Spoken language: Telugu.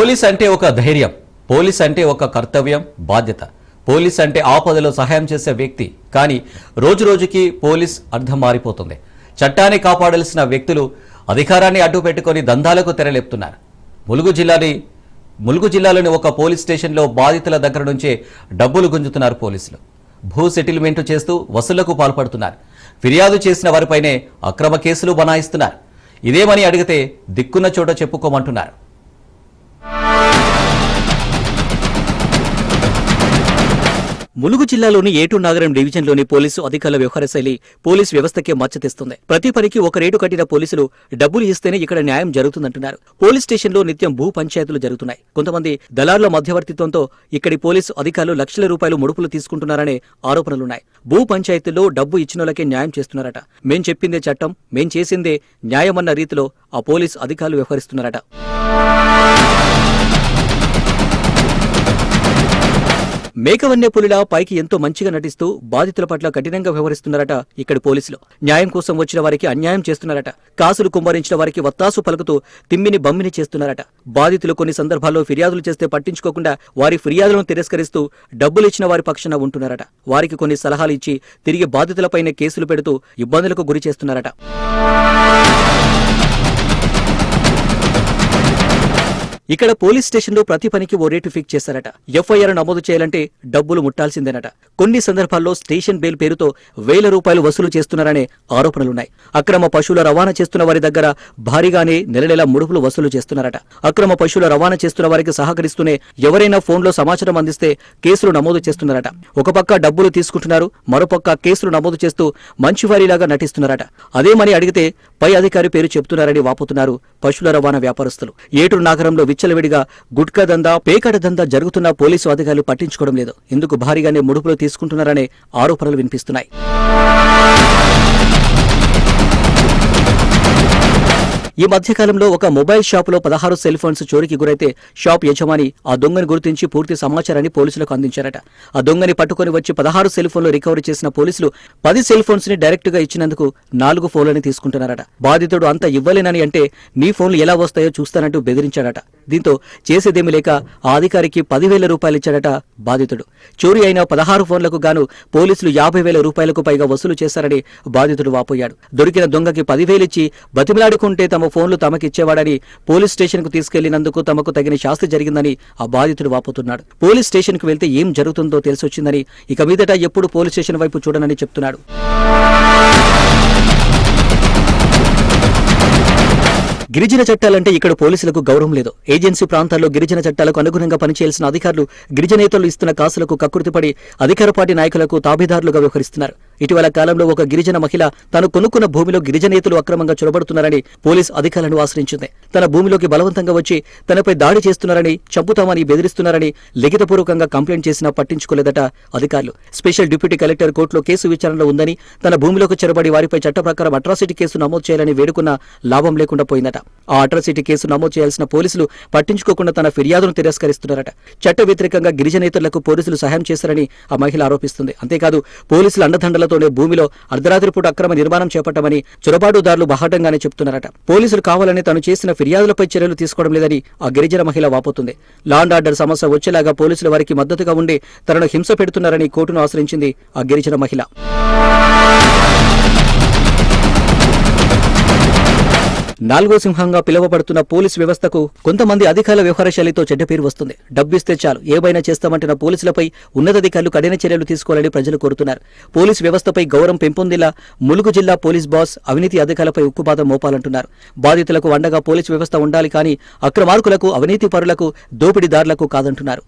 పోలీస్ అంటే ఒక ధైర్యం, పోలీస్ అంటే ఒక కర్తవ్యం, బాధ్యత. పోలీస్ అంటే ఆపదలో సహాయం చేసే వ్యక్తి. కానీ రోజు రోజుకి పోలీస్ అర్థం మారిపోతుంది. చట్టాన్ని కాపాడాల్సిన వ్యక్తులు అధికారాన్ని అడ్డు పెట్టుకొని దందాలకు తెరలేపుతున్నారు. ములుగు జిల్లాలోని ఒక పోలీస్ స్టేషన్లో బాధితుల దగ్గర నుంచే డబ్బులు గుంజుతున్నారు పోలీసులు. భూ సెటిల్మెంట్ చేస్తూ వసూళ్లకు పాల్పడుతున్నారు. ఫిర్యాదు చేసిన వారిపైనే అక్రమ కేసులు బనాయిస్తున్నారు. ఇదేమని అడిగితే దిక్కున్న చోట చెప్పుకోమంటున్నారు. ములుగు జిల్లాలోని ఏటూరు నాగరం డివిజన్లోని పోలీసు అధికారుల వ్యవహార శైలి పోలీస్ వ్యవస్థకే మచ్చతెస్తుంది. ప్రతి పనికి ఒక రేటు కట్టిన పోలీసులు డబ్బులు ఇస్తేనే ఇక్కడ న్యాయం జరుగుతుందంటున్నారు. పోలీస్ స్టేషన్లో నిత్యం భూ పంచాయతీలు జరుగుతున్నాయి. కొంతమంది దళారుల మధ్యవర్తిత్వంతో ఇక్కడి పోలీసు అధికారులు లక్షల రూపాయలు ముడుపులు తీసుకుంటున్నారనే ఆరోపణలున్నాయి. భూ పంచాయతీల్లో డబ్బు ఇచ్చినోళ్ళకే న్యాయం చేస్తున్నారట. మేం చెప్పిందే చట్టం, మేం చేసిందే న్యాయమన్న రీతిలో ఆ పోలీసు అధికారులు వ్యవహరిస్తున్నారట. మేకవన్య పులిలా పైకి ఎంతో మంచిగా నటిస్తూ బాధితుల పట్ల కఠినంగా వ్యవహరిస్తున్నారట ఇక్కడి పోలీసులు. న్యాయం కోసం వచ్చిన వారికి అన్యాయం చేస్తున్నారట. కాసులు కుమ్మరించిన వారికి వత్తాసు పలుకుతూ తిమ్మిని బమ్మిని చేస్తున్నారట. బాధితులు కొన్ని సందర్భాల్లో ఫిర్యాదులు చేస్తే పట్టించుకోకుండా వారి ఫిర్యాదులను తిరస్కరిస్తూ డబ్బులు ఇచ్చిన వారి పక్షాన ఉంటున్నారట. వారికి కొన్ని సలహాలు ఇచ్చి తిరిగి బాధితులపైనే కేసులు పెడుతూ ఇబ్బందులకు గురి చేస్తున్నారట. ఇక్కడ పోలీస్ స్టేషన్లో ప్రతి పనికి ఓ రేటు ఫిక్స్ చేశారట. ఎఫ్ఐఆర్ నమోదు చేయాలంటే డబ్బులు ముట్టాల్సిందేనట. కొన్ని సందర్భాల్లో స్టేషన్ బెయిల్ పేరుతో ₹1000 వసూలు చేస్తున్నారనే ఆరోపణలున్నాయి. అక్రమ పశువుల రవాణా చేస్తున్న వారి దగ్గర భారీగానే నెల ముడుపులు వసూలు చేస్తున్నారట. అక్రమ పశువుల రవాణా చేస్తున్న వారికి సహకరిస్తూనే ఎవరైనా ఫోన్లో సమాచారం అందిస్తే కేసులు నమోదు చేస్తున్నారట. ఒక పక్క డబ్బులు తీసుకుంటున్నారు, మరోపక్క కేసులు నమోదు చేస్తూ మంచివారిలాగా నటిస్తున్నారట. అదేమని అడిగితే పై అధికారి పేరు చెబుతున్నారని వాపోతున్నారు పశువుల రవాణా వ్యాపారస్తులు. ఏటూరు నాగరంలో విచ్చలవిడిగా గుట్కా దందా, పేకాట దందా జరుగుతున్న పోలీసు అధికారులు పట్టించుకోవడం లేదు. ఇందుకు భారీగానే ముడుపులు తీసుకుంటున్నారనే ఆరోపణలు వినిపిస్తున్నాయి. ఈ మధ్యకాలంలో ఒక మొబైల్ షాపులో 16 సెల్ ఫోన్స్ చోరీకి గురైతే షాప్ యజమాని ఆ దొంగని గుర్తించి పూర్తి సమాచారాన్ని పోలీసులకు అందించారట. ఆ దొంగని పట్టుకుని వచ్చి 16 సెల్ ఫోన్లు రికవరీ చేసిన పోలీసులు 10 సెల్ ఫోన్స్ ని డైరెక్ట్ గా ఇచ్చినందుకు 4 ఫోన్లని తీసుకుంటున్నారట. బాధితుడు అంత ఇవ్వలేనని అంటే నీ ఫోన్లు ఎలా వస్తాయో చూస్తానంటూ బెదిరించాడట. దీంతో చేసేదేమీ లేక ఆ అధికారికి ₹10,000 ఇచ్చాడట బాధితుడు. చోరీ అయిన 16 ఫోన్లకు గాను పోలీసులు ₹50,000 పైగా వసూలు చేశారని బాధితుడు వాపోయాడు. దొరికిన దొంగకి 10,000 ఇచ్చి బతిమిలాడుకుంటే తమ ఫోన్లు తమకిచ్చేవాడని పోలీస్ స్టేషన్ కు తీసుకెళ్లినందుకు తమకు తగిన శాస్తి జరిగిందని ఆ బాధితుడు వాపోతున్నాడు. పోలీస్ స్టేషన్ కు వెళ్తే ఏం జరుగుతుందో తెలిసొచ్చిందని, ఇక మీదట ఎప్పుడు పోలీస్ స్టేషన్ వైపు చూడనని చెప్తున్నాడు. గిరిజన చట్టాలంటే ఇక్కడ పోలీసులకు గౌరవం లేదు. ఏజెన్సీ ప్రాంతాల్లో గిరిజన చట్టాలకు అనుగుణంగా పనిచేయాల్సిన అధికారులు గిరిజనేతలు ఇస్తున్న కాసులకు కక్కుర్తిపడి అధికార పార్టీ నాయకులకు తాబేదారులుగా వ్యవహరిస్తున్నారు. ఇటీవల కాలంలో ఒక గిరిజన మహిళ తను కొనుక్కున్న భూమిలో గిరిజనేతలు అక్రమంగా చొరబడుతున్నారని పోలీస్ అధికారులను ఆశ్రయించింది. తన భూమిలోకి బలవంతంగా వచ్చి తనపై దాడి చేస్తున్నారని, చంపుతామని బెదిరిస్తున్నారని లిఖితపూర్వకంగా కంప్లైంట్ చేసినా పట్టించుకోలేదట అధికారులు. స్పెషల్ డిప్యూటీ కలెక్టర్ కోర్టులో కేసు విచారణలో ఉందని, తన భూమిలోకి చొరబడి వారిపై చట్ట ప్రకారం అట్రాసిటీ కేసు నమోదు చేయాలని వేడుకున్న లాభం లేకుండా పోయిందట. ఆ అట్రాసిటీ కేసు నమోదు చేయాల్సిన పోలీసులు పట్టించుకోకుండా తన ఫిర్యాదును తిరస్కరిస్తున్నారట. చట్ట వ్యతిరేకంగా గిరిజనేతలకు పోలీసులు సహాయం చేశారని ఆ మహిళ ఆరోపిస్తుంది. అంతేకాదు పోలీసుల అండదండలతోనే భూమిలో అర్ధరాత్రిపూట అక్రమ నిర్మాణం చేపట్టమని చొరబాటుదారులు బహాటంగానే చెప్తున్నారట. పోలీసులు కావాలని తను చేసిన ఫిర్యాదులపై చర్యలు తీసుకోవడం లేదని ఆ గిరిజన మహిళ వాపోతుంది. లా అండ్ ఆర్డర్ సమస్య వచ్చేలాగా పోలీసులు వారికి మద్దతుగా ఉండి తనను హింస పెడుతున్నారని కోర్టును ఆశ్రయించింది ఆ గిరిజన మహిళ. నాలుగో సింహంగా పిలువబడుతున్న పోలీసు వ్యవస్థకు కొంతమంది అధికారుల వ్యవహార శైలితో చెడ్డ పేరు వస్తుంది. డబ్బిస్తే చాలు ఏమైనా చేస్తామంటున్న పోలీసులపై ఉన్నతాధికారులు కఠిన చర్యలు తీసుకోవాలని ప్రజలు కోరుతున్నారు. పోలీసు వ్యవస్థపై గౌరవం పెంపొందేలా ములుగు జిల్లా పోలీస్ బాస్ అవినీతి అధికారులపై ఉక్కుపాదం మోపాలంటున్నారు. బాధితులకు అండగా పోలీసు వ్యవస్థ ఉండాలి, కానీ అక్రమార్కులకు, అవినీతి పరులకు, దోపిడీదారులకు కాదంటున్నారు.